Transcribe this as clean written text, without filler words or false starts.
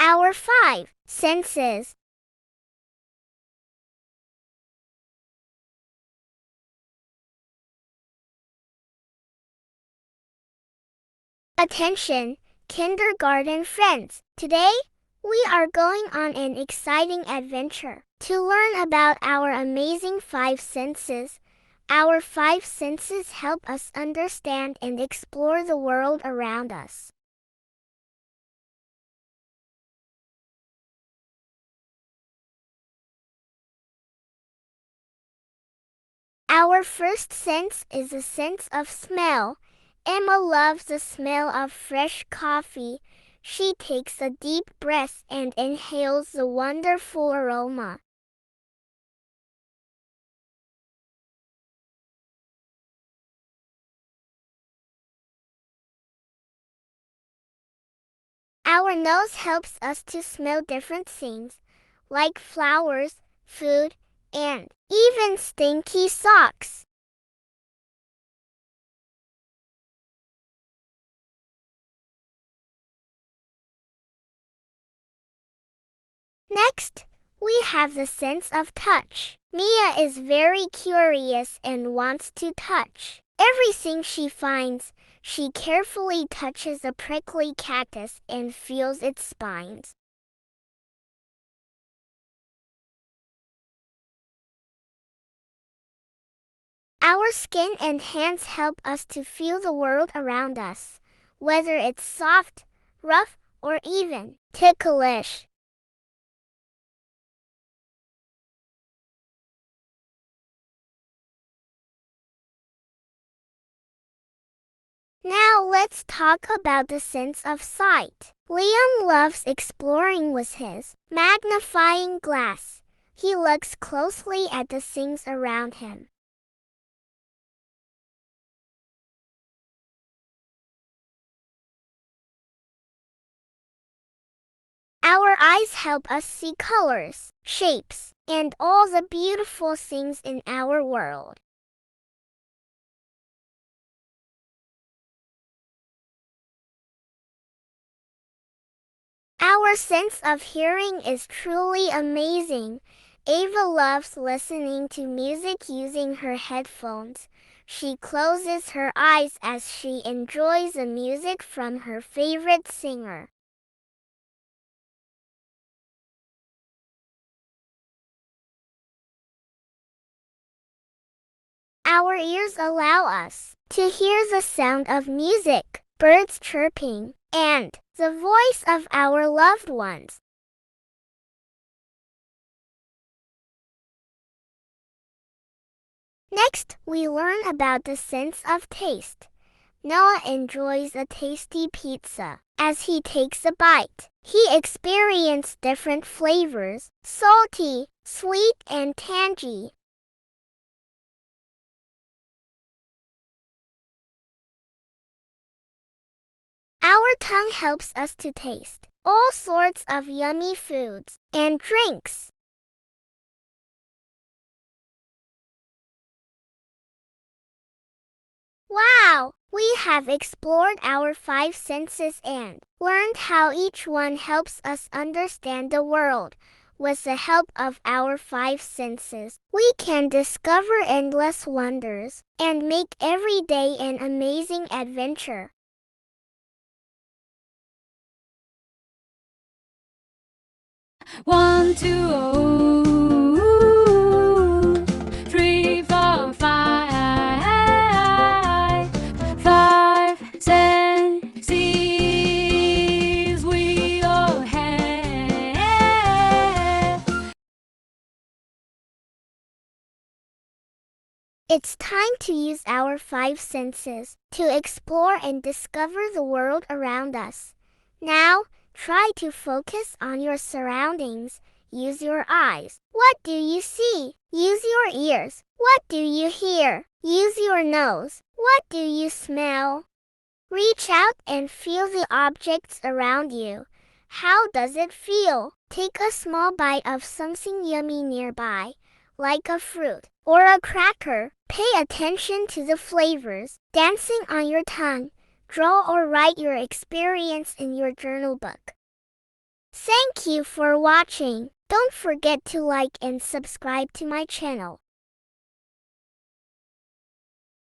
Our five senses. Attention, kindergarten friends. Today, we are going on an exciting adventure to learn about our amazing five senses. Our five senses help us understand and explore the world around us. Our first sense is a sense of smell. Emma loves the smell of fresh coffee. She takes a deep breath and inhales the wonderful aroma. Our nose helps us to smell different things, like flowers, food, and even stinky socks. Next, we have the sense of touch. Mia is very curious and wants to touch everything she finds. She carefully touches a prickly cactus and feels its spines. Our skin and hands help us to feel the world around us, whether it's soft, rough, or even ticklish. Now let's talk about the sense of sight. Liam loves exploring with his magnifying glass. He looks closely at the things around him. Our eyes help us see colors, shapes, and all the beautiful things in our world. Our sense of hearing is truly amazing. Ava loves listening to music using her headphones. She closes her eyes as she enjoys the music from her favorite singer. Our ears allow us to hear the sound of music, birds chirping, and the voice of our loved ones. Next, we learn about the sense of taste. Noah enjoys a tasty pizza. As he takes a bite, he experiences different flavors, salty, sweet, and tangy. Our tongue helps us to taste all sorts of yummy foods and drinks. Wow! We have explored our five senses and learned how each one helps us understand the world. With the help of our five senses, we can discover endless wonders and make every day an amazing adventure. 1, 2, 3, 4, 5. 5 senses we all have. It's time to use our five senses to explore and discover the world around us. Now, try to focus on your surroundings. Use your eyes. What do you see? Use your ears. What do you hear? Use your nose. What do you smell? Reach out and feel the objects around you. How does it feel? Take a small bite of something yummy nearby, like a fruit or a cracker. Pay attention to the flavors dancing on your tongue. Draw or write your experience in your journal book. Thank Thank you for watching. Don't forget to like and subscribe to my channel.